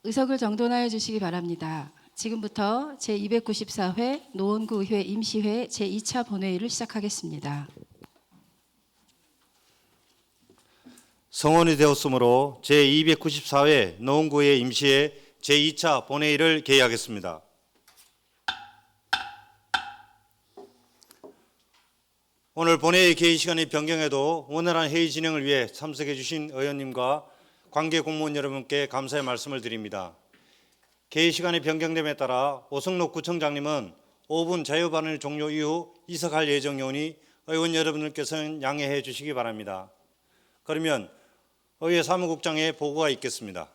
의석을 정돈하여 주시기 바랍니다. 지금부터 제294회 노원구 의회 임시회 제2차 본회의를 시작하겠습니다. 성원이 되었으므로 제294회 노원구의회 임시회 제2차 본회의를 개의하겠습니다. 오늘 본회의 개의 시간이 변경해도 원활한 회의 진행을 위해 참석해 주신 의원님과 관계 공무원 여러분께 감사의 말씀을 드립니다. 개의 시간이 변경됨에 따라 오승록 구청장님은 5분 자유발언 종료 이후 이석할 예정이오니 의원 여러분들께서는 양해해 주시기 바랍니다. 그러면 의회 사무국장의 보고가 있겠습니다.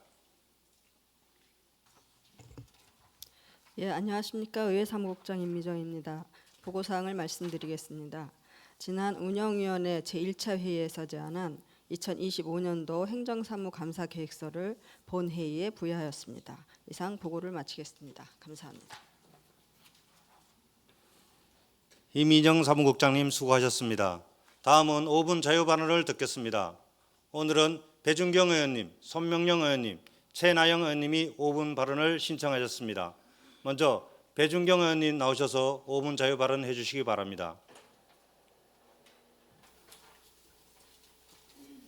예, 안녕하십니까. 의회 사무국장 임미정입니다. 보고사항을 말씀드리겠습니다. 지난 운영위원회 제1차 회의에서 제안한 2025년도 행정사무감사계획서를 본회의에 부여하였습니다. 이상 보고를 마치겠습니다. 감사합니다. 임미정 사무국장님 수고하셨습니다. 다음은 5분 자유발언을 듣겠습니다. 오늘은 배준경 의원님, 손명령 의원님, 최나영 의원님이 5분 발언을 신청하셨습니다. 먼저 배준경 의원님 나오셔서 5분 자유발언 해주시기 바랍니다.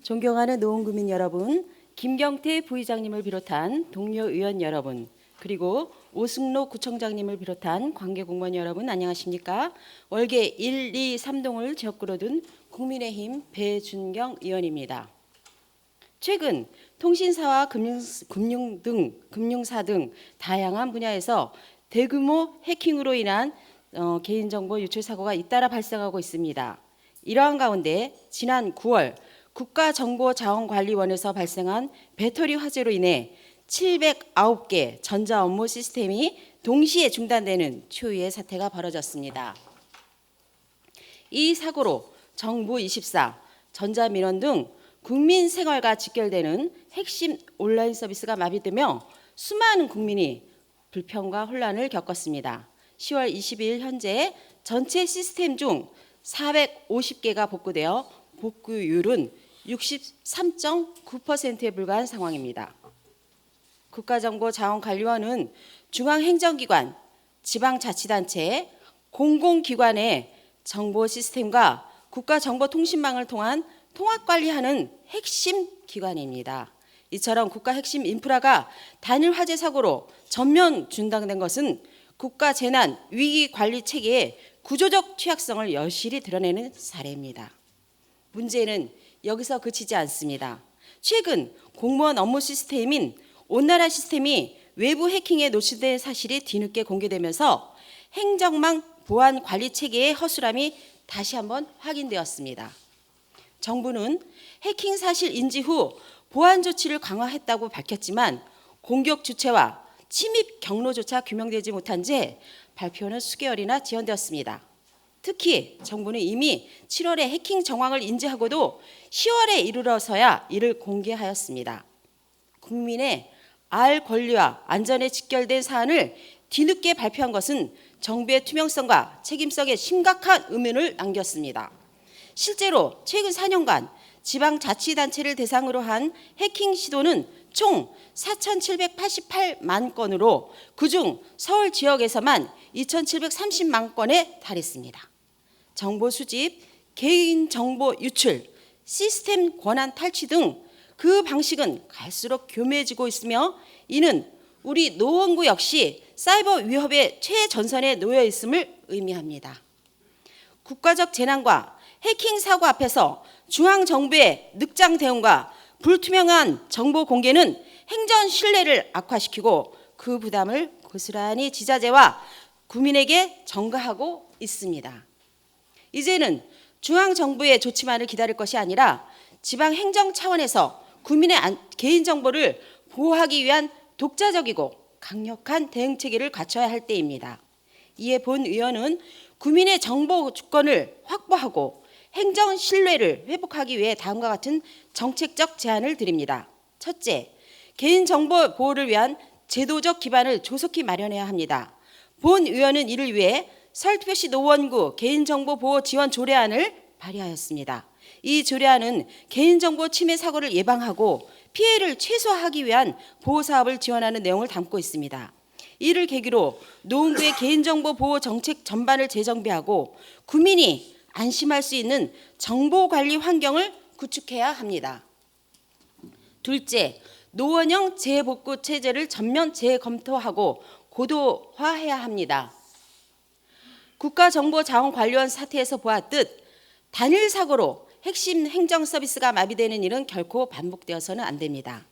존경하는 노원구민 여러분, 김경태 부의장님을 비롯한 동료 의원 여러분, 그리고 오승록 구청장님을 비롯한 관계공무원 여러분 안녕하십니까? 월계 1, 2, 3동을 지역구로 둔 국민의힘 배준경 의원입니다. 최근 통신사와 금융사 등 다양한 분야에서 대규모 해킹으로 인한 개인정보 유출 사고가 잇따라 발생하고 있습니다. 이러한 가운데 지난 9월 국가정보자원관리원에서 발생한 배터리 화재로 인해 709개 전자 업무 시스템이 동시에 중단되는 초유의 사태가 벌어졌습니다. 이 사고로 정부24, 전자민원 등 국민 생활과 직결되는 핵심 온라인 서비스가 마비되며 수많은 국민이 불편과 혼란을 겪었습니다. 10월 22일 현재 전체 시스템 중 450개가 복구되어 복구율은 63.9%에 불과한 상황입니다. 국가정보자원관리원은 중앙행정기관, 지방자치단체, 공공기관의 정보 시스템과 국가정보통신망을 통한 통합관리하는 핵심 기관입니다. 이처럼 국가 핵심 인프라가 단일 화재 사고로 전면 중단된 것은 국가재난위기관리체계의 구조적 취약성을 여실히 드러내는 사례입니다. 문제는 여기서 그치지 않습니다. 최근 공무원 업무 시스템인 온나라 시스템이 외부 해킹에 노출된 사실이 뒤늦게 공개되면서 행정망 보안 관리 체계의 허술함이 다시 한번 확인되었습니다. 정부는 해킹 사실 인지 후 보안 조치를 강화했다고 밝혔지만 공격 주체와 침입 경로조차 규명되지 못한 채 발표는 수개월이나 지연되었습니다. 특히 정부는 이미 7월에 해킹 정황을 인지하고도 10월에 이르러서야 이를 공개하였습니다. 국민의 알 권리와 안전에 직결된 사안을 뒤늦게 발표한 것은 정부의 투명성과 책임성에 심각한 의문을 남겼습니다. 실제로 최근 4년간 지방자치단체를 대상으로 한 해킹 시도는 총 4,788만 건으로 그중 서울 지역에서만 2,730만 건에 달했습니다. 정보 수집, 개인정보 유출, 시스템 권한 탈취 등 그 방식은 갈수록 교묘해지고 있으며 이는 우리 노원구 역시 사이버 위협의 최전선에 놓여 있음을 의미합니다. 국가적 재난과 해킹 사고 앞에서 중앙정부의 늑장 대응과 불투명한 정보 공개는 행정 신뢰를 악화시키고 그 부담을 고스란히 지자체와 국민에게 전가하고 있습니다. 이제는 중앙정부의 조치만을 기다릴 것이 아니라 지방행정 차원에서 국민의 개인정보를 보호하기 위한 독자적이고 강력한 대응체계를 갖춰야 할 때입니다. 이에 본 의원은 국민의 정보 주권을 확보하고 행정 신뢰를 회복하기 위해 다음과 같은 정책적 제안을 드립니다. 첫째, 개인정보 보호를 위한 제도적 기반을 조속히 마련해야 합니다. 본 의원은 이를 위해 서울특별시 노원구 개인정보 보호 지원 조례안을 발의하였습니다. 이 조례안은 개인정보 침해 사고를 예방하고 피해를 최소화하기 위한 보호사업을 지원하는 내용을 담고 있습니다. 이를 계기로 노원구의 개인정보 보호 정책 전반을 재정비하고 국민이 안심할 수 있는 정보관리 환경을 구축해야 합니다. 둘째, 노원형 재복구 체제를 전면 재검토하고 고도화해야 합니다. 국가정보자원관리원 사태에서 보았듯 단일 사고로 핵심 행정 서비스가 마비되는 일은 결코 반복되어서는 안 됩니다.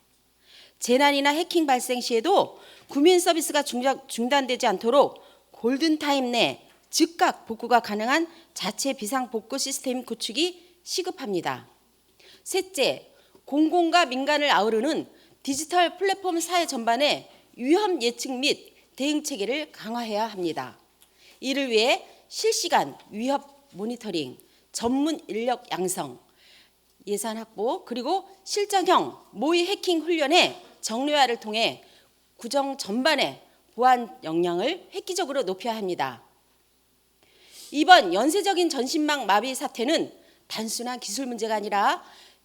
재난이나 해킹 발생 시에도 국민 서비스가 중단되지 않도록 골든타임 내 즉각 복구가 가능한 자체 비상 복구 시스템 구축이 시급합니다. 셋째, 공공과 민간을 아우르는 디지털 플랫폼 사회 전반의 위험 예측 및 대응 체계를 강화해야 합니다. 이를 위해 실시간 위협 모니터링, 전문 인력 양성, 예산 확보, 그리고 실전형 모의 해킹 훈련의 정례화를 통해 구정 전반의 보안 역량을 획기적으로 높여야 합니다. 이번 연쇄적인 전신망 마비 사태는 단순한 기술 문제가 아니라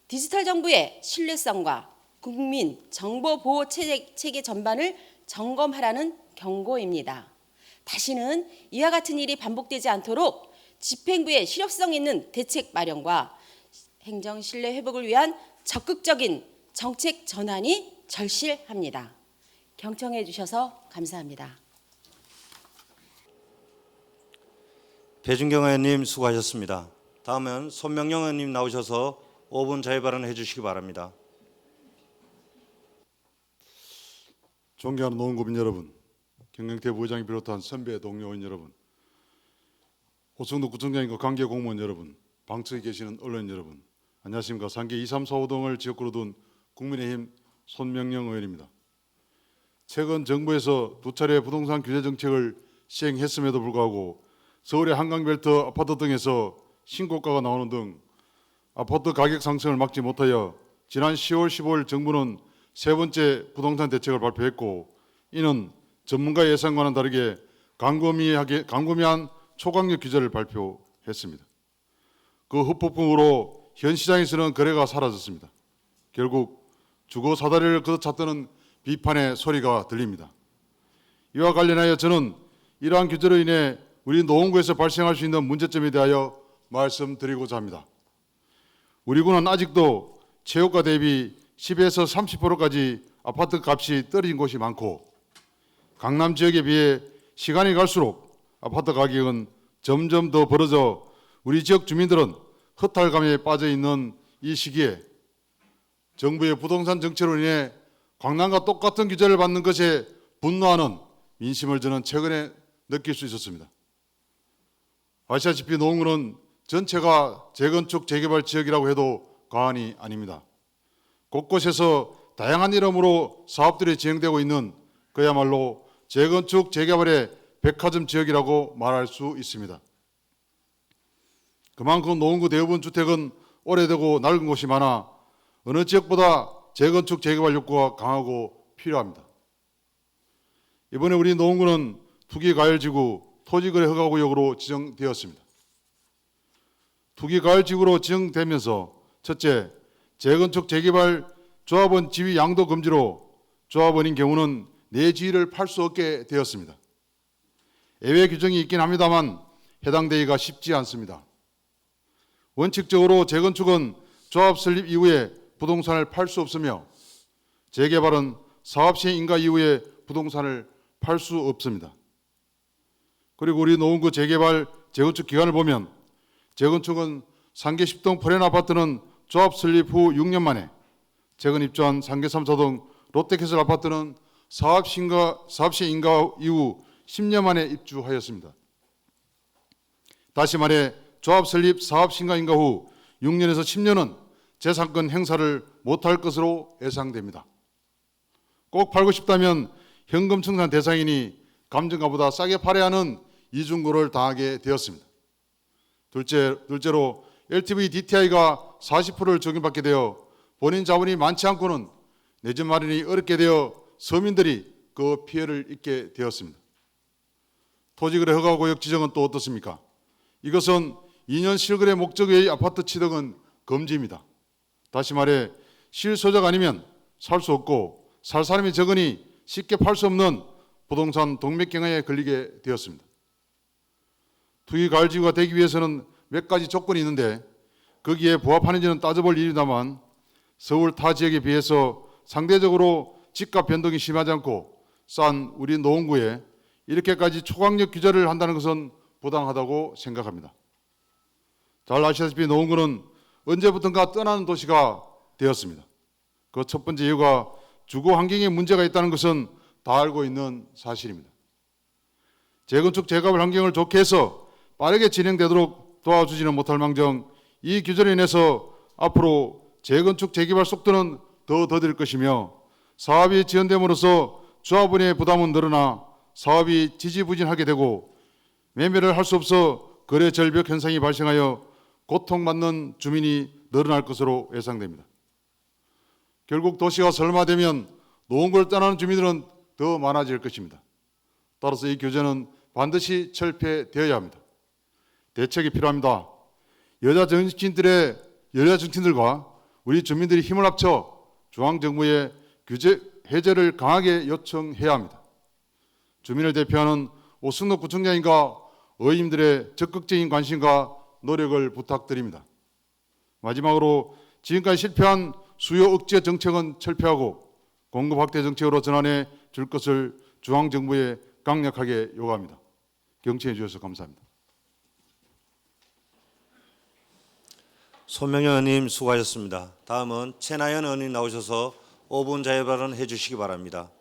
디지털 정부의 신뢰성과 국민 정보 보호 체계 전반을 점검하라는 경고입니다. 다시는 이와 같은 일이 반복되지 않도록 집행부의 실효성 있는 대책 마련과 행정 신뢰 회복을 위한 적극적인 정책 전환이 절실합니다. 경청해 주셔서 감사합니다. 배준경 의원님 수고하셨습니다. 다음은 손명영 의원님 나오셔서 5분 자유 발언해 주시기 바랍니다. 존경하는 노원구민 여러분, 경영태 부회장이 비롯한 선배 동료 의원 여러분, 오성도 구청장님과 관계 공무원 여러분, 방청에 계시는 언론 여러분, 안녕하십니까. 상계 2, 3, 4, 5등을 지역구로 둔 국민의힘 손명영 의원입니다. 최근 정부에서 두 차례 부동산 규제 정책을 시행했음에도 불구하고 서울의 한강벨트 아파트 등에서 신고가가 나오는 등 아파트 가격 상승을 막지 못하여 지난 10월 15일 정부는 세 번째 부동산 대책을 발표했고, 이는 전문가 예상과는 다르게 광범위한 초강력 규제를 발표했습니다. 그 후폭풍으로 현 시장에서는 거래가 사라졌습니다. 결국 주거 사다리를 걷어찼다는 비판의 소리가 들립니다. 이와 관련하여 저는 이러한 규제로 인해 우리 노원구에서 발생할 수 있는 문제점에 대하여 말씀드리고자 합니다. 우리 구는 아직도 최고가 대비 10에서 30%까지 아파트 값이 떨어진 곳이 많고, 강남 지역에 비해 시간이 갈수록 아파트 가격은 점점 더 벌어져 우리 지역 주민들은 허탈감에 빠져 있는 이 시기에 정부의 부동산 정책으로 인해 광남과 똑같은 규제를 받는 것에 분노하는 민심을 저는 최근에 느낄 수 있었습니다. 아시다시피 노원구는 전체가 재건축 재개발 지역이라고 해도 과언이 아닙니다. 곳곳에서 다양한 이름으로 사업들이 진행되고 있는 그야말로 재건축 재개발의 백화점 지역이라고 말할 수 있습니다. 그만큼 노원구 대부분 주택은 오래되고 낡은 곳이 많아 어느 지역보다 재건축 재개발 욕구가 강하고 필요합니다. 이번에 우리 노원구는 투기과열지구 토지거래 허가구역으로 지정되었습니다. 투기과열지구로 지정되면서 첫째, 재건축 재개발 조합원 지위 양도 금지로 조합원인 경우는 내 지위를 팔 수 없게 되었습니다. 예외 규정이 있긴 합니다만 해당되기가 쉽지 않습니다. 원칙적으로 재건축은 조합 설립 이후에 부동산을 팔 수 없으며 재개발은 사업 시행 인가 이후에 부동산을 팔 수 없습니다. 그리고 우리 노원구 재개발 재건축 기간을 보면 재건축은 상계 10동 포렌 아파트는 조합 설립 후 6년 만에, 최근 입주한 상계 3, 4동 롯데캐슬 아파트는 사업 시행 인가 이후 10년 만에 입주하였습니다. 다시 말해 조합 설립 사업 시행 인가 후 6년에서 10년은 재산권 행사를 못할 것으로 예상됩니다. 꼭 팔고 싶다면 현금 청산 대상이니 감정가보다 싸게 팔아야 하는 이중고를 당하게 되었습니다. 둘째로 LTV DTI가 40%를 적용받게 되어 본인 자본이 많지 않고는 내 집 마련이 어렵게 되어 서민들이 그 피해를 입게 되었습니다. 토지거래 허가구역 지정은 또 어떻습니까? 이것은 2년 실거래 목적 외의 아파트 취득은 금지입니다. 다시 말해 실소유자가 아니면 살 수 없고 살 사람이 적으니 쉽게 팔 수 없는 부동산 동맥경화에 걸리게 되었습니다. 투기과열지구가 되기 위해서는 몇 가지 조건이 있는데 거기에 부합하는지는 따져볼 일이다만 서울 타 지역에 비해서 상대적으로 집값 변동이 심하지 않고 싼 우리 노원구에 이렇게까지 초강력 규제를 한다는 것은 부당하다고 생각합니다. 잘 아시다시피 노원구는 언제부턴가 떠나는 도시가 되었습니다. 그 첫 번째 이유가 주거 환경에 문제가 있다는 것은 다 알고 있는 사실입니다. 재건축 재개발 환경을 좋게 해서 빠르게 진행되도록 도와주지는 못할 망정 이 규제로 인해서 앞으로 재건축 재개발 속도는 더 더딜 것이며 사업이 지연됨으로써 조합원의 부담은 늘어나 사업이 지지부진하게 되고 매매를 할 수 없어 거래 절벽 현상이 발생하여 고통받는 주민이 늘어날 것으로 예상됩니다. 결국 도시가 설마되면 노원구를 떠나는 주민들은 더 많아질 것입니다. 따라서 이 규제는 반드시 철폐되어야 합니다. 대책이 필요합니다. 여자 정치인들과 우리 주민들이 힘을 합쳐 중앙정부에 규제 해제를 강하게 요청해야 합니다. 주민을 대표하는 오승록 구청장님과 의원님들의 적극적인 관심과 노력을 부탁드립니다. 마지막으로 지금까지 실패한 수요 억제 정책은 철폐하고 공급 확대 정책으로 전환해 줄 것을 중앙정부에 강력하게 요구합니다. 경청해 주셔서 감사합니다. 손명현 의원님 수고하셨습니다. 다음은 최나연 의원님 나오셔서 5분 자유 발언 해주시기 바랍니다.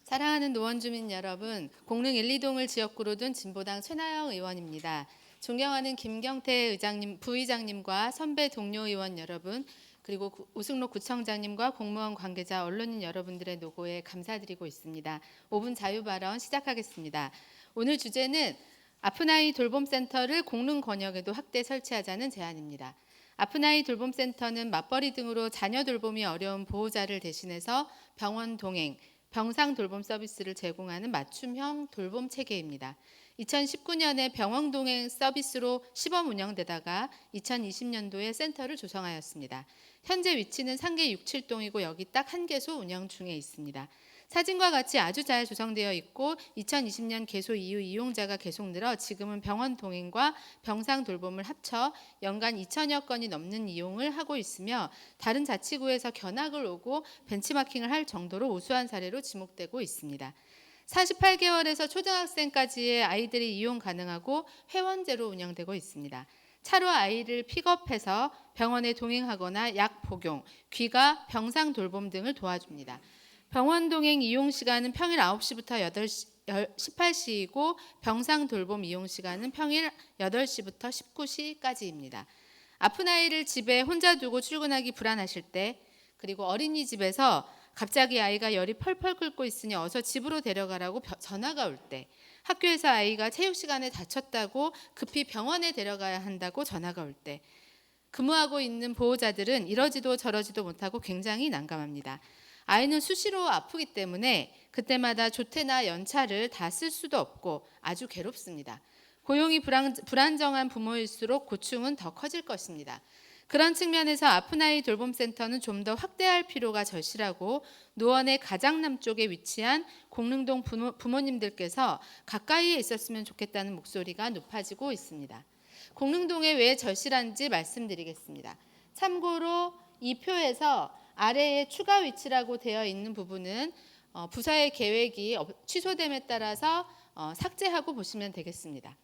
사랑하는 노원 주민 여러분, 공릉 1, 2동을 지역구로 둔 진보당 최나영 의원입니다. 존경하는 김경태 의장님, 부의장님과 선배 동료 의원 여러분, 그리고 오승록 구청장님과 공무원 관계자, 언론인 여러분들의 노고에 감사드리고 있습니다. 5분 자유 발언 시작하겠습니다. 오늘 주제는 아프나이 돌봄센터를 공릉 권역에도 확대 설치하자는 제안입니다. 아프나이 돌봄센터는 맞벌이 등으로 자녀 돌봄이 어려운 보호자를 대신해서 병원 동행, 병상 돌봄 서비스를 제공하는 맞춤형 돌봄 체계입니다. 2019년에 병원 동행 서비스로 시범 운영되다가 2020년도에 센터를 조성하였습니다. 현재 위치는 상계 6, 7동이고 여기 딱 한 개소 운영 중에 있습니다. 사진과 같이 아주 잘 조성되어 있고 2020년 개소 이후 이용자가 계속 늘어 지금은 병원 동행과 병상 돌봄을 합쳐 연간 2천여 건이 넘는 이용을 하고 있으며 다른 자치구에서 견학을 오고 벤치마킹을 할 정도로 우수한 사례로 지목되고 있습니다. 48개월에서 초등학생까지의 아이들이 이용 가능하고 회원제로 운영되고 있습니다. 차로 아이를 픽업해서 병원에 동행하거나 약 복용, 귀가, 병상 돌봄 등을 도와줍니다. 병원 동행 이용 시간은 평일 9시부터 18시이고 병상 돌봄 이용 시간은 평일 8시부터 19시까지입니다. 아픈 아이를 집에 혼자 두고 출근하기 불안하실 때, 그리고 어린이집에서 갑자기 아이가 열이 펄펄 끓고 있으니 어서 집으로 데려가라고 전화가 올 때, 학교에서 아이가 체육 시간에 다쳤다고 급히 병원에 데려가야 한다고 전화가 올 때, 근무하고 있는 보호자들은 이러지도 저러지도 못하고 굉장히 난감합니다. 아이는 수시로 아프기 때문에 그때마다 조퇴나 연차를 다 쓸 수도 없고 아주 괴롭습니다. 고용이 불안정한 부모일수록 고충은 더 커질 것입니다. 그런 측면에서 아픈 아이 돌봄센터는 좀 더 확대할 필요가 절실하고 노원의 가장 남쪽에 위치한 공릉동 부모님들께서 가까이에 있었으면 좋겠다는 목소리가 높아지고 있습니다. 공릉동에 왜 절실한지 말씀드리겠습니다. 참고로 이 표에서 아래에 추가 위치라고 되어 있는 부분은 부서의 계획이 취소됨에 따라서 삭제하고 보시면 되겠습니다.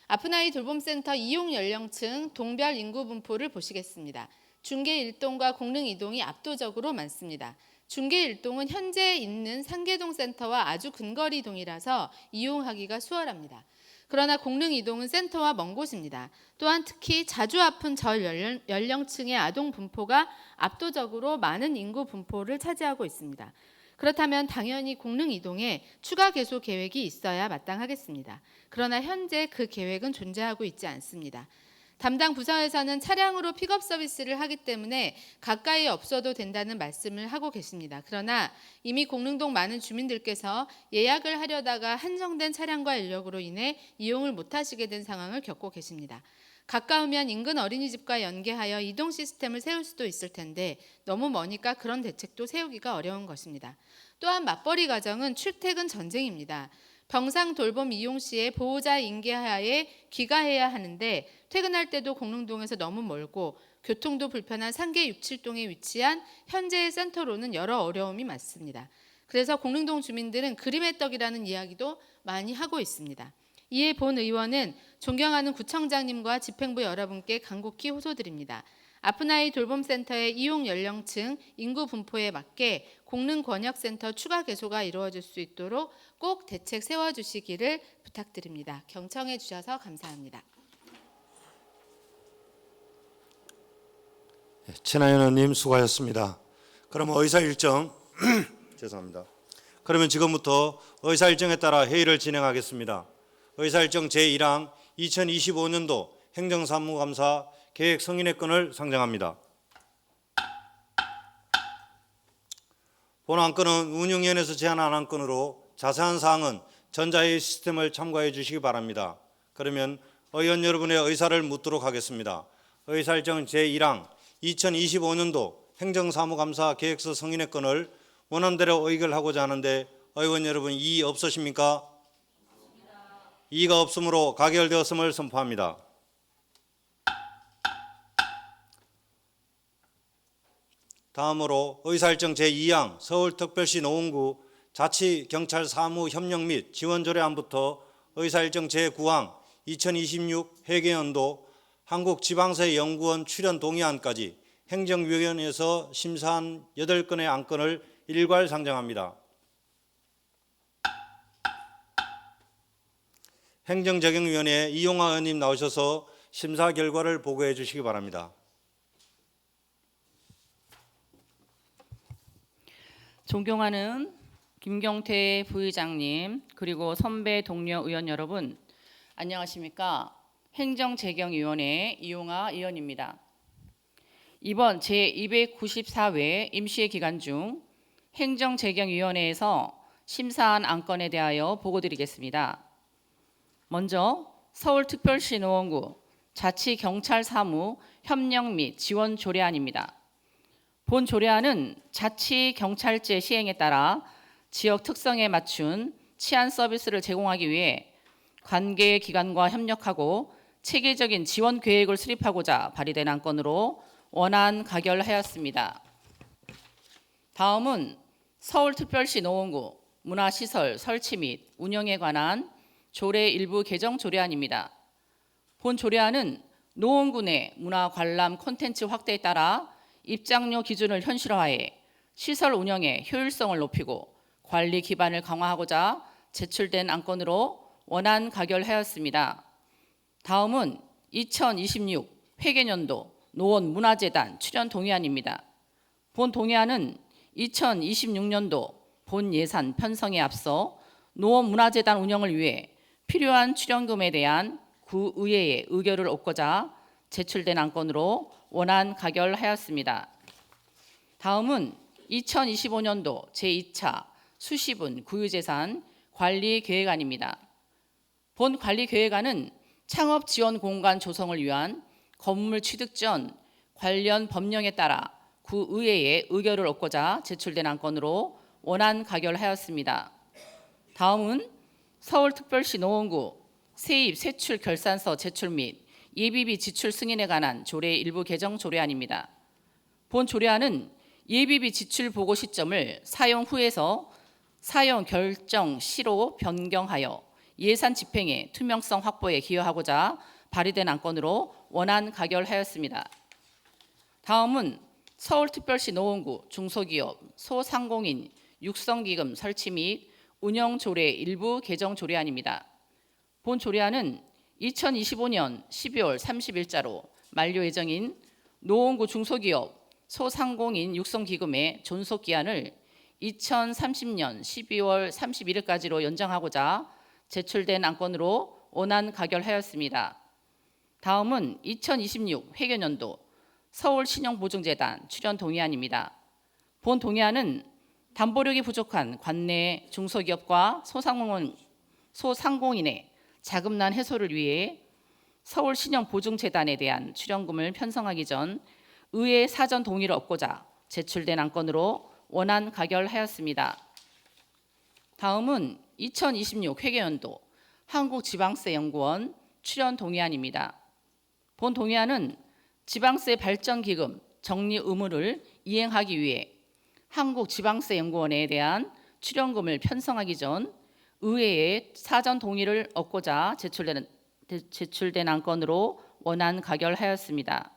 아프나이 돌봄센터 이용 연령층 동별 인구 분포를 보시겠습니다. 중계 1동과 공릉 2동이 압도적으로 많습니다. 중계 1동은 현재 있는 상계동 센터와 아주 근거리 동이라서 이용하기가 수월합니다. 그러나 공릉 2동은 센터와 먼 곳입니다. 또한 특히 자주 아픈 저 연령층의 아동 분포가 압도적으로 많은 인구 분포를 차지하고 있습니다. 그렇다면 당연히 공릉 2동에 추가 개소 계획이 있어야 마땅하겠습니다. 그러나 현재 그 계획은 존재하고 있지 않습니다. 담당 부서에서는 차량으로 픽업 서비스를 하기 때문에 가까이 없어도 된다는 말씀을 하고 계십니다. 그러나 이미 공릉동 많은 주민들께서 예약을 하려다가 한정된 차량과 인력으로 인해 이용을 못하시게 된 상황을 겪고 계십니다. 가까우면 인근 어린이집과 연계하여 이동 시스템을 세울 수도 있을 텐데 너무 머니까 그런 대책도 세우기가 어려운 것입니다. 또한 맞벌이 가정은 출퇴근 전쟁입니다. 병상 돌봄 이용 시에 보호자 인계하에 귀가해야 하는데 퇴근할 때도 공릉동에서 너무 멀고 교통도 불편한 상계 67동에 위치한 현재의 센터로는 여러 어려움이 많습니다. 그래서 공릉동 주민들은 그림의 떡이라는 이야기도 많이 하고 있습니다. 이에 본 의원은 존경하는 구청장님과 집행부 여러분께 간곡히 호소드립니다. 아프나이 돌봄센터의 이용 연령층, 인구 분포에 맞게 공릉 권역센터 추가 개소가 이루어질 수 있도록 꼭 대책 세워주시기를 부탁드립니다. 경청해 주셔서 감사합니다. 친하연 의원님 수고하셨습니다. 그럼 의사 일정 죄송합니다. 그러면 지금부터 의사 일정에 따라 회의를 진행하겠습니다. 의사 일정 제1항 2025년도 행정사무감사 계획 승인의 건을 상정합니다. 본 안건은 운영위원회에서 제안한 안건으로 자세한 사항은 전자회의 시스템을 참고해 주시기 바랍니다. 그러면 의원 여러분의 의사를 묻도록 하겠습니다. 의사 일정 제1항 2025년도 행정사무감사 계획서 승인의 건을 원안대로 의결하고자 하는데 의원 여러분 이의 없으십니까? 이의가 없으므로 가결되었음을 선포합니다. 다음으로 의사일정 제2항 서울특별시 노원구 자치경찰사무 협력 및 지원 조례안부터 의사일정 제9항 2026 회계연도 한국지방세연구원 출연 동의안까지 행정위원회에서 심사한 8건의 안건을 일괄 상정합니다. 행정적용위원회 이용화 의원님 나오셔서 심사 결과를 보고해 주시기 바랍니다. 존경하는 김경태 부의장님 그리고 선배 동료 의원 여러분 안녕하십니까? 행정재경위원회 이용화 의원입니다. 이번 제294회 임시회 기간 중 행정재경위원회에서 심사한 안건에 대하여 보고드리겠습니다. 먼저 서울특별시 노원구 자치경찰사무 협력 및 지원 조례안입니다. 본 조례안은 자치경찰제 시행에 따라 지역 특성에 맞춘 치안 서비스를 제공하기 위해 관계 기관과 협력하고 체계적인 지원 계획을 수립하고자 발의된 안건으로 원안 가결하였습니다. 다음은 서울특별시 노원구 문화시설 설치 및 운영에 관한 조례 일부 개정 조례안입니다. 본 조례안은 노원구 내 문화 관람 콘텐츠 확대에 따라 입장료 기준을 현실화해 시설 운영의 효율성을 높이고 관리 기반을 강화하고자 제출된 안건으로 원안 가결하였습니다. 다음은 2026 회계연도 노원문화재단 출연 동의안입니다. 본 동의안은 2026년도 본 예산 편성에 앞서 노원문화재단 운영을 위해 필요한 출연금에 대한 구의회의 의결을 얻고자 제출된 안건으로 원안 가결하였습니다. 다음은 2025년도 제2차 수시분 구유재산 관리계획안입니다. 본 관리계획안은 창업지원공간 조성을 위한 건물 취득 전 관련 법령에 따라 구의회의 의결을 얻고자 제출된 안건으로 원안 가결하였습니다. 다음은 서울특별시 노원구 세입 세출 결산서 제출 및 예비비 지출 승인에 관한 조례 일부 개정 조례안입니다. 본 조례안은 예비비 지출 보고 시점을 사용 후에서 사용 결정 시로 변경하여 예산 집행의 투명성 확보에 기여하고자 발의된 안건으로 원안 가결하였습니다. 다음은 서울특별시 노원구 중소기업 소상공인 육성기금 설치 및 운영 조례 일부 개정 조례안입니다. 본 조례안은 2025년 12월 30일자로 만료 예정인 노원구 중소기업 소상공인 육성기금의 존속기한을 2030년 12월 31일까지로 연장하고자 제출된 안건으로 원안 가결하였습니다. 다음은 2026 회계연도 서울신용보증재단 출연 동의안입니다. 본 동의안은 담보력이 부족한 관내 중소기업과 소상공인의 자금난 해소를 위해 서울신용보증재단에 대한 출연금을 편성하기 전 의회 사전 동의를 얻고자 제출된 안건으로 원안 가결하였습니다. 다음은 2026 회계연도 한국지방세연구원 출연 동의안입니다. 본 동의안은 지방세 발전기금 정리 의무를 이행하기 위해 한국지방세연구원에 대한 출연금을 편성하기 전 의회에 사전 동의를 얻고자 제출된 안건으로 원안 가결하였습니다.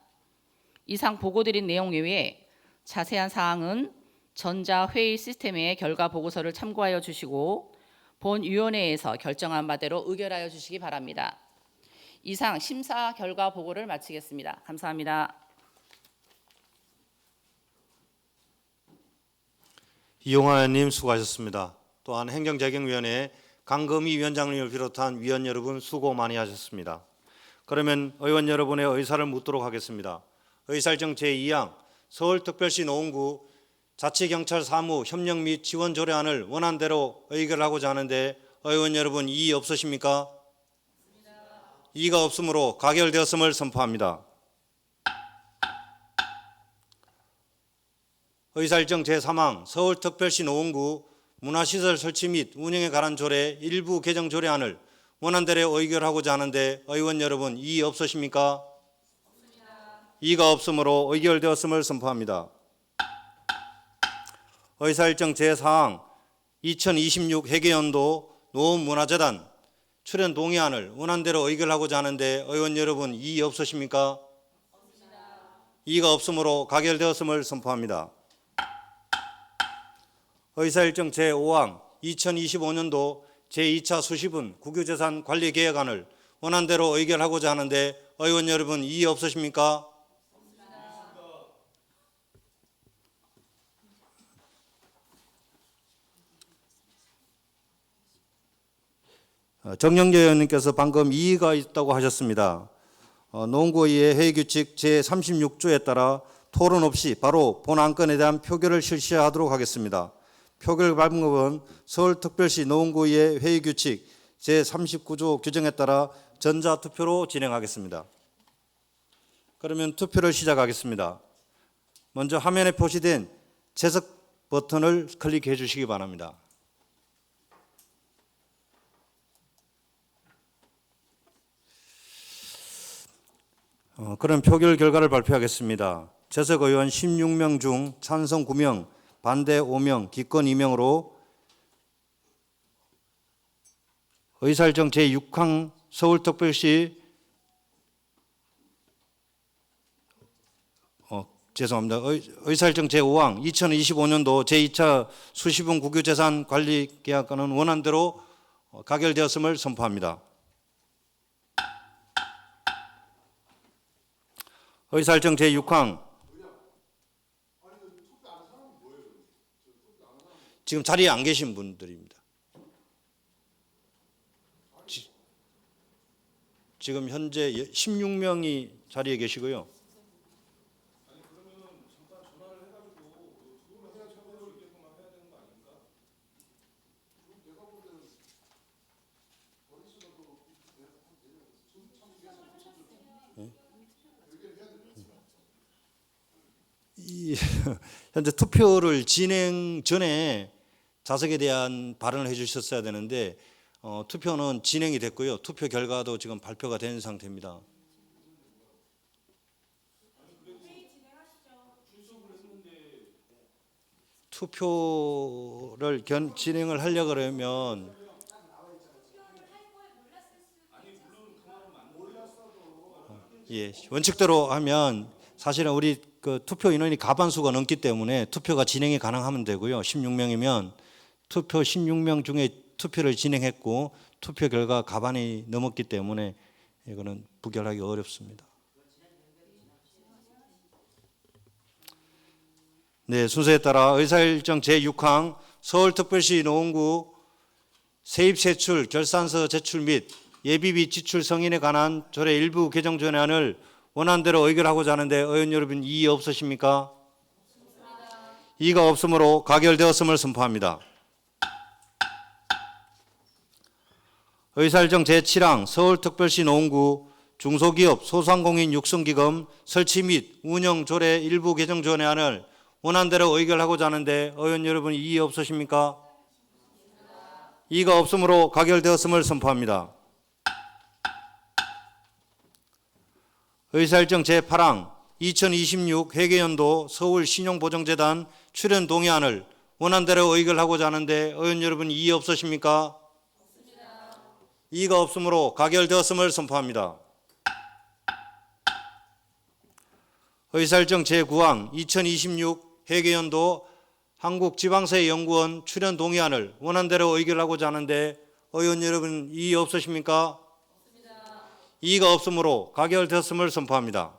이상 보고드린 내용 외에 자세한 사항은 전자회의 시스템의 결과 보고서를 참고하여 주시고 본위원회에서 결정한 바대로 의결하여 주시기 바랍니다. 이상 심사 결과 보고를 마치겠습니다. 감사합니다. 이용하 의원님 수고하셨습니다. 또한 행정재경위원회 강금희 위원장님을 비롯한 위원 여러분 수고 많이 하셨습니다. 그러면 의원 여러분의 의사를 묻도록 하겠습니다. 의사일정 제2항 서울특별시 노원구 자치경찰 사무 협력 및 지원 조례안을 원안대로 의결하고자 하는데 의원 여러분 이의 없으십니까? 이의가 없으므로 가결되었음을 선포합니다. 의사일정 제3항 서울특별시 노원구 문화시설 설치 및 운영에 관한 조례 일부 개정 조례안을 원안대로 의결하고자 하는데 의원 여러분 이의 없으십니까? 이의가 없으므로 의결되었음을 선포합니다. 의사일정 제4항 2026 회계연도 노원문화재단 출연 동의안을 원안대로 의결하고자 하는데 의원 여러분 이의 없으십니까? 이의가 없으므로 가결되었음을 선포합니다. 의사일정 제5항 2025년도 제2차 수시분 국유재산 관리계획안을 원안대로 의결하고자 하는데 의원 여러분 이의 없으십니까? 정영재 의원님께서 방금 이의가 있다고 하셨습니다. 노원구의회 회의규칙 제36조에 따라 토론 없이 바로 본 안건에 대한 표결을 실시하도록 하겠습니다. 표결 방법은 서울특별시 노원구의회 회의규칙 제39조 규정에 따라 전자투표로 진행하겠습니다. 그러면 투표를 시작하겠습니다. 먼저 화면에 표시된 재석 버튼을 클릭해 주시기 바랍니다. 그럼 표결 결과를 발표하겠습니다. 재석 의원 16명 중 찬성 9명, 반대 5명, 기권 2명으로 의사일정 제6항 서울특별시 죄송합니다. 의사일정 제5항 2025년도 제2차 수시분 국유재산 관리계약안은 원안대로 가결되었음을 선포합니다. 의사일정 제6항 지금 자리에 안 계신 분들입니다. 지금 현재 16명이 자리에 계시고요. 현재 투표를 진행 전에 자석에 대한 발언을 해주셨어야 되는데 투표는 진행이 됐고요. 투표 결과도 지금 발표가 된 상태입니다. 투표를 진행을 하려고 그러면 원칙대로 하면 사실은 우리 그 투표 인원이 과반수가 넘기 때문에 투표가 진행이 가능하면 되고요. 16명이면 투표 16명 중에 투표를 진행했고 투표 결과 과반이 넘었기 때문에 이거는 부결하기 어렵습니다. 네, 순서에 따라 의사일정 제6항 서울특별시 노원구 세입세출 결산서 제출 및 예비비 지출 성인에 관한 조례 일부 개정 전환을 원안대로 의결하고자 하는데 의원 여러분 이의 없으십니까? 이의가 없으므로 가결되었음을 선포합니다. 의사일정 제7항 서울특별시 노원구 중소기업 소상공인 육성기금 설치 및 운영 조례 일부 개정 전환을 원안대로 의결하고자 하는데 의원 여러분 이의 없으십니까? 이의가 없으므로 가결되었음을 선포합니다. 의사일정 제8항 2026 회계연도 서울신용보증재단 출연 동의안을 원안대로 의결하고자 하는데 의원 여러분 이의 없으십니까? 이의가 없으므로 가결되었음을 선포합니다. 의사일정 제9항 2026 회계연도 한국지방세연구원 출연 동의안을 원안대로 의결하고자 하는데 의원 여러분 이의 없으십니까? 이의가 없으므로 가결되었음을 선포합니다.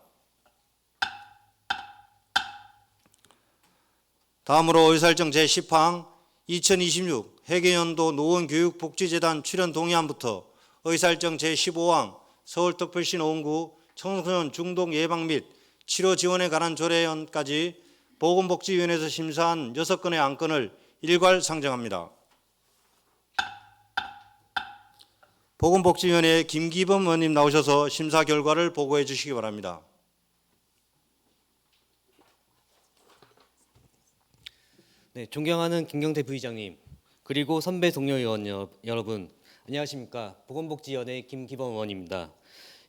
다음으로 의사일정 제10항 2026 회계연도 노원교육복지재단 출연 동의안부터 의사일정 제15항 서울특별시 노원구 청소년 중독 예방 및 치료 지원에 관한 조례안까지 보건복지위원회에서 심사한 6건의 안건을 일괄 상정합니다. 보건복지위원회 김기범 의원님 나오셔서 심사 결과를 보고해 주시기 바랍니다. 네, 존경하는 김경태 부의장님, 그리고 선배 동료 의원 여러분, 안녕하십니까? 보건복지위원회 김기범 의원입니다.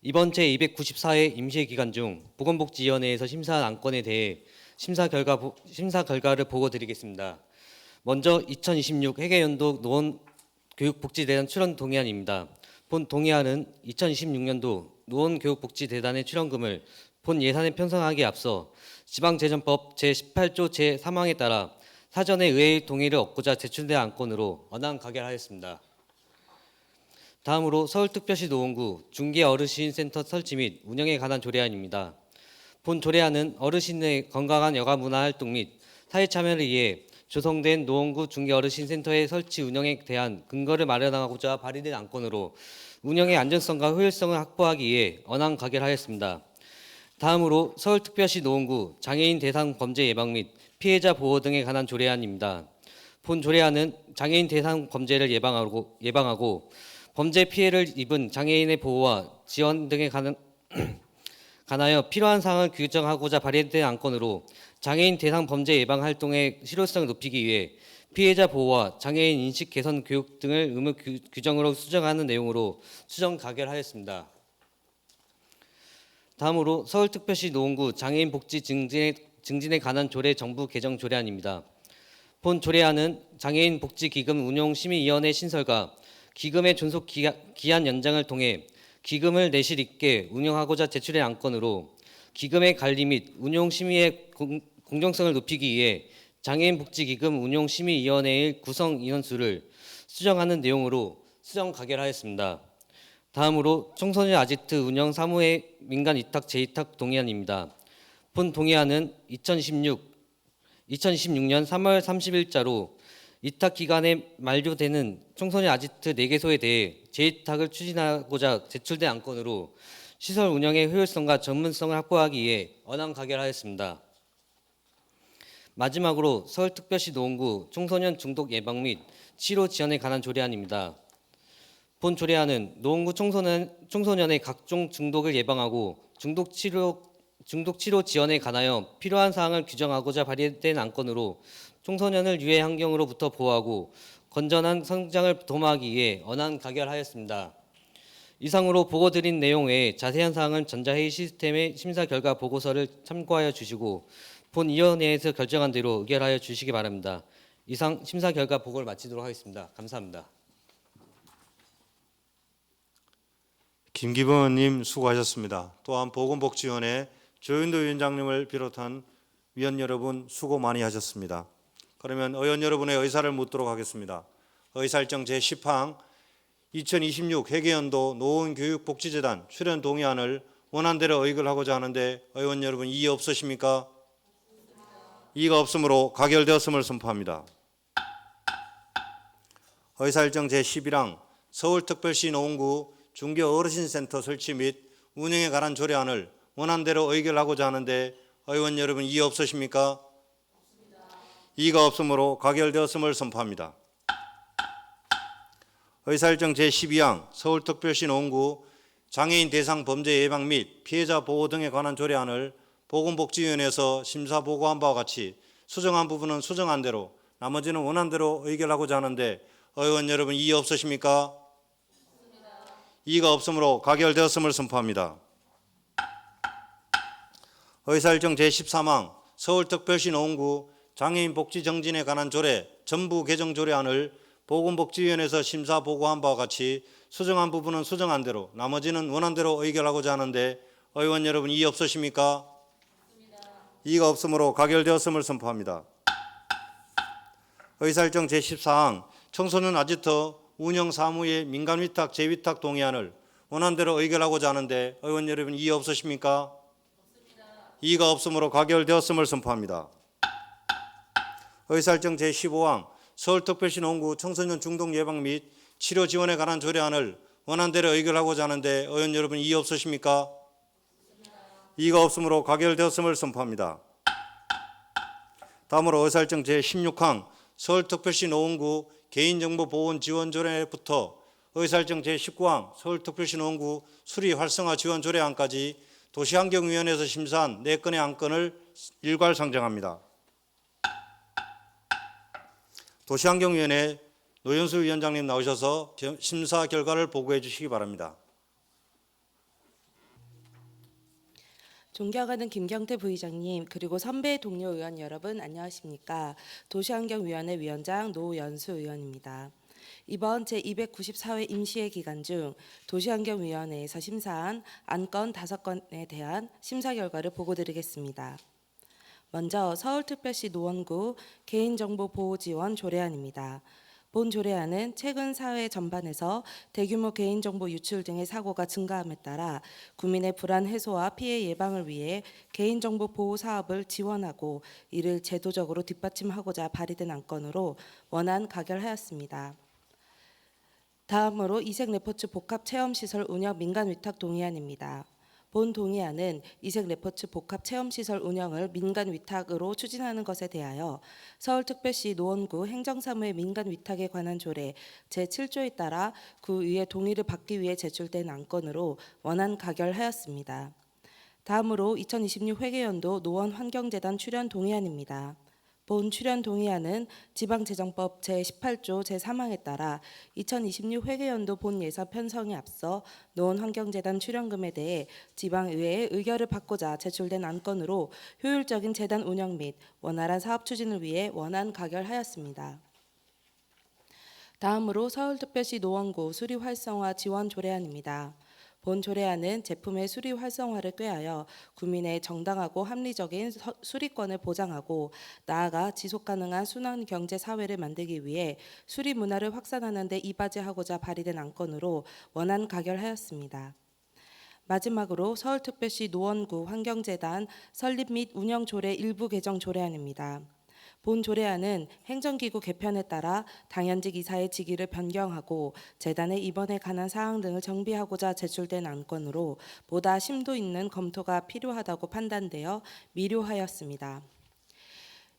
이번 제294회 임시회 기간 중 보건복지위원회에서 심사한 안건에 대해 심사 결과를 보고드리겠습니다. 먼저 2026 회계연도 노원교육복지재단 출연 동의안입니다. 본 동의안은 2026년도 노원교육복지재단의 출연금을 본 예산에 편성하기에 앞서 지방재정법 제18조 제3항에 따라 사전에 의회의 동의를 얻고자 제출된 안건으로 원안 가결하였습니다. 다음으로 서울특별시 노원구 중기어르신센터 설치 및 운영에 관한 조례안입니다. 본 조례안은 어르신의 건강한 여가 문화활동 및 사회 참여를 위해 조성된 노원구 중기어르신센터의 설치 운영에 대한 근거를 마련하고자 발의된 안건으로 운영의 안전성과 효율성을 확보하기 위해 원안 가결하였습니다. 다음으로 서울특별시 노원구 장애인 대상 범죄 예방 및 피해자 보호 등에 관한 조례안입니다. 본 조례안은 장애인 대상 범죄를 예방하고 범죄 피해를 입은 장애인의 보호와 지원 등에 관하여 필요한 사항을 규정하고자 발의된 안건으로 장애인 대상 범죄 예방 활동의 실효성을 높이기 위해 피해자 보호와 장애인 인식 개선 교육 등을 의무 규정으로 수정하는 내용으로 수정 가결하였습니다. 다음으로 서울특별시 노원구 장애인 복지 증진에 관한 조례 정부 개정 조례안입니다. 본 조례안은 장애인 복지기금 운용심의위원회 신설과 기금의 존속 기한 연장을 통해 기금을 내실 있게 운영하고자 제출한 안건으로 기금의 관리 및 운용 심의의 공정성을 높이기 위해 장애인 복지기금 운용심의위원회의 구성 인원수를 수정하는 내용으로 수정 가결하였습니다. 다음으로 청소년 아지트 운영 사무의 민간 위탁 재위탁 동의안입니다. 본 동의안은 2016년 3월 30일자로 위탁 기간에 만료되는 청소년 아지트 4개소에 대해 재위탁을 추진하고자 제출된 안건으로 시설 운영의 효율성과 전문성을 확보하기 위해 원안 가결하였습니다. 마지막으로 서울특별시 노원구 청소년 중독 예방 및 치료 지원에 관한 조례안입니다. 본 조례안은 노원구 청소년의 각종 중독을 예방하고 중독 치료 지원에 관하여 필요한 사항을 규정하고자 발의된 안건으로 청소년을 유해 환경으로부터 보호하고 건전한 성장을 도모하기 위해 원안 가결하였습니다. 이상으로 보고드린 내용 외에 자세한 사항은 전자회의 시스템의 심사 결과 보고서를 참고하여 주시고 본 위원회에서 결정한 대로 의결하여 주시기 바랍니다. 이상 심사 결과 보고를 마치도록 하겠습니다. 감사합니다. 김기범 의원님 수고하셨습니다. 또한 보건복지위원회 조윤도 위원장님을 비롯한 위원 여러분 수고 많이 하셨습니다. 그러면 의원 여러분의 의사를 묻도록 하겠습니다. 의사일정 제10항 2026 회계연도 노원교육복지재단 출연 동의안을 원안대로 의결하고자 하는데 의원 여러분 이의 없으십니까? 이의가 없으므로 가결되었음을 선포합니다. 의사일정 제11항 서울특별시 노원구 중교 어르신센터 설치 및 운영에 관한 조례안을 원안대로 의결하고자 하는데 의원 여러분 이의 없으십니까? 이의가 없으므로 가결되었음을 선포합니다. 의사일정 제12항 서울특별시 노원구 장애인 대상 범죄 예방 및 피해자 보호 등에 관한 조례안을 보건복지위원회에서 심사 보고한 바와 같이 수정한 부분은 수정한 대로 나머지는 원안대로 의결하고자 하는데 의원 여러분 이의 없으십니까? 이의가 없으므로 가결되었음을 선포합니다. 의사일정 제13항 서울특별시 노원구 장애인 복지 정진에 관한 조례 전부 개정 조례안을 보건복지위원회에서 심사 보고한 바와 같이 수정한 부분은 수정한 대로 나머지는 원안대로 의결하고자 하는데 의원 여러분 이의 없으십니까? 이의가 없으므로 가결되었음을 선포합니다. 의사일정 제14항 청소년 아지트 운영 사무의 민간 위탁 재위탁 동의안을 원안대로 의결하고자 하는데 의원 여러분 이의 없으십니까? 이의가 없으므로 가결되었음을 선포합니다. 의사일정 제15항 서울특별시 노원구 청소년 중독 예방 및 치료 지원에 관한 조례안을 원안대로 의결하고자 하는데 의원 여러분 이의 없으십니까? 이의가 없으므로 가결되었음을 선포합니다. 다음으로 의사일정 제16항 서울특별시 노원구 개인정보보호 지원 조례부터 의사일정 제19항 서울특별시 노원구 수리 활성화 지원 조례안까지 도시환경위원회에서 심사한 4건의 안건을 일괄 상정합니다. 도시환경위원회 노현수 위원장님 나오셔서 심사 결과를 보고해 주시기 바랍니다. 존경하는 김경태 부의장님 그리고 선배 동료 의원 여러분 안녕하십니까. 도시환경위원회 위원장 노연수 의원입니다. 이번 제294회 임시회 기간 중 도시환경위원회에서 심사한 안건 5건에 대한 심사 결과를 보고드리겠습니다. 먼저 서울특별시 노원구 개인정보보호지원 조례안입니다. 본 조례안은 최근 사회 전반에서 대규모 개인정보 유출 등의 사고가 증가함에 따라 국민의 불안 해소와 피해 예방을 위해 개인정보 보호 사업을 지원하고 이를 제도적으로 뒷받침하고자 발의된 안건으로 원안 가결하였습니다. 다음으로 이색레포츠 복합체험시설 운영 민간위탁 동의안입니다. 본 동의안은 이색레포츠 복합체험시설 운영을 민간위탁으로 추진하는 것에 대하여 서울특별시 노원구 행정사무의 민간위탁에 관한 조례 제7조에 따라 구의의 동의를 받기 위해 제출된 안건으로 원안 가결하였습니다. 다음으로 2026 회계연도 노원환경재단 출연 동의안입니다. 본 출연 동의안은 지방재정법 제18조 제3항에 따라 2026 회계연도 본 예산 편성에 앞서 노원환경재단 출연금에 대해 지방의회의 의결을 받고자 제출된 안건으로 효율적인 재단 운영 및 원활한 사업 추진을 위해 원안 가결하였습니다. 다음으로 서울특별시 노원구 수리 활성화 지원 조례안입니다. 본 조례안은 제품의 수리 활성화를 꾀하여 국민의 정당하고 합리적인 수리권을 보장하고 나아가 지속가능한 순환경제 사회를 만들기 위해 수리 문화를 확산하는 데 이바지하고자 발의된 안건으로 원안 가결하였습니다. 마지막으로 서울특별시 노원구 환경재단 설립 및 운영 조례 일부 개정 조례안입니다. 본 조례안은 행정기구 개편에 따라 당연직 이사의 직위를 변경하고 재단의 입원에 관한 사항 등을 정비하고자 제출된 안건으로 보다 심도 있는 검토가 필요하다고 판단되어 미료하였습니다.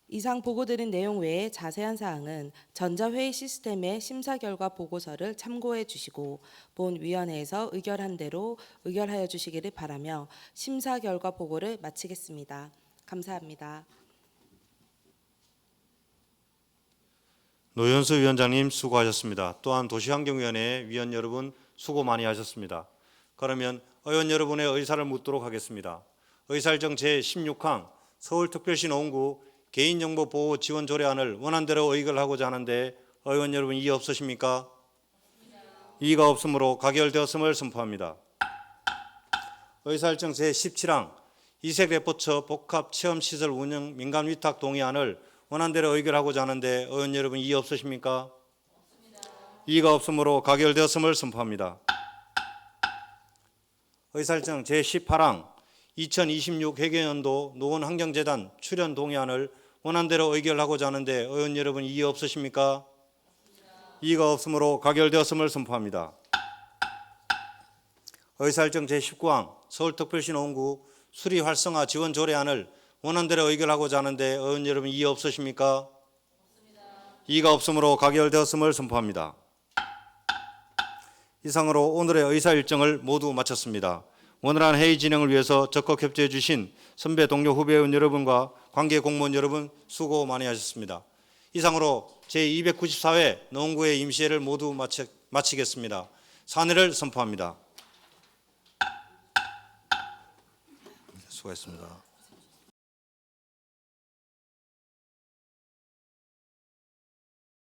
이상 보고드린 내용 외에 자세한 사항은 전자회의 시스템의 심사 결과 보고서를 참고해 주시고 본 위원회에서 의결한 대로 의결하여 주시기를 바라며 심사 결과 보고를 마치겠습니다. 감사합니다. 노현수 위원장님 수고하셨습니다. 또한 도시환경위원회 위원 여러분 수고 많이 하셨습니다. 그러면 의원 여러분의 의사를 묻도록 하겠습니다. 의사일정 제16항 서울특별시 노원구 개인정보보호 지원 조례안을 원안대로 의결하고자 하는데 의원 여러분 이의 없으십니까? 이의가 없으므로 가결되었음을 선포합니다. 의사일정 제17항 이색레포츠 복합체험시설 운영 민간위탁 동의안을 원안대로 의결하고자 하는데 의원 여러분 이의 없으십니까? 이의가 없으므로 가결되었음을 선포합니다. 의사일정 제18항 2026 회계연도 노원환경재단 출연 동의안을 원안대로 의결하고자 하는데 의원 여러분 이의 없으십니까? 이의가 없으므로 가결되었음을 선포합니다. 의사일정 제19항 서울특별시 노원구 수리 활성화 지원 조례안을 원안대로 의결하고자 하는데 의원 여러분 이의 없으십니까? 이의가 없으므로 가결되었음을 선포합니다. 이상으로 오늘의 의사일정을 모두 마쳤습니다. 원활한 회의 진행을 위해서 적극 협조해 주신 선배 동료 후배 의원 여러분과 관계 공무원 여러분 수고 많이 하셨습니다. 이상으로 제294회 노원구의 임시회를 모두 마치겠습니다. 산회를 선포합니다. 수고했습니다.